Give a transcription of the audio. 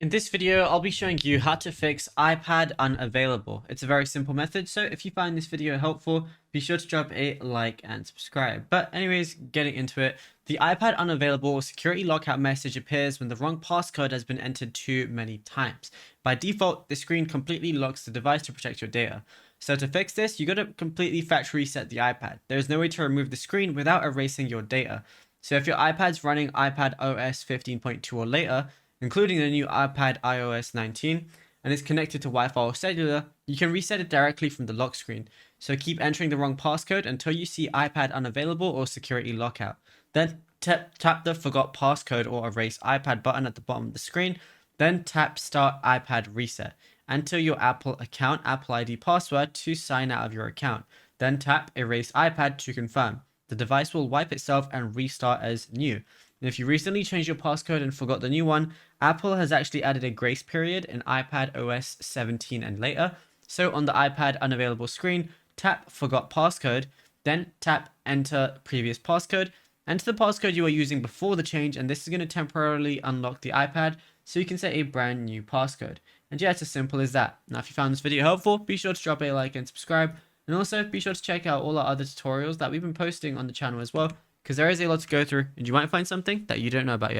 In this video, I'll be showing you how to fix iPad unavailable. It's a very simple method, so if you find this video helpful, be sure to drop a like and subscribe. But anyways, getting into it, the iPad unavailable security lockout message appears when the wrong passcode has been entered too many times. By default, the screen completely locks the device to protect your data. So to fix this, you got to completely factory reset the iPad. There is no way to remove the screen without erasing your data. So if your iPad's running iPad OS 15.2 or later, including the new iPad iOS 19, and is connected to Wi-Fi or cellular, you can reset it directly from the lock screen. So keep entering the wrong passcode until you see iPad unavailable or security lockout. Then tap the forgot passcode or erase iPad button at the bottom of the screen. Then tap start iPad reset. Enter your Apple account Apple ID password to sign out of your account. Then tap erase iPad to confirm. The device will wipe itself and restart as new. And if you recently changed your passcode and forgot the new one, Apple has actually added a grace period in iPad OS 17 and later. So on the iPad unavailable screen, tap forgot passcode, then tap enter previous passcode. Enter the passcode you were using before the change, and this is going to temporarily unlock the iPad so you can set a brand new passcode. And yeah, it's as simple as that. Now, if you found this video helpful, be sure to drop a like and subscribe. And also be sure to check out all our other tutorials that we've been posting on the channel as well, because there is a lot to go through and you might find something that you don't know about yet.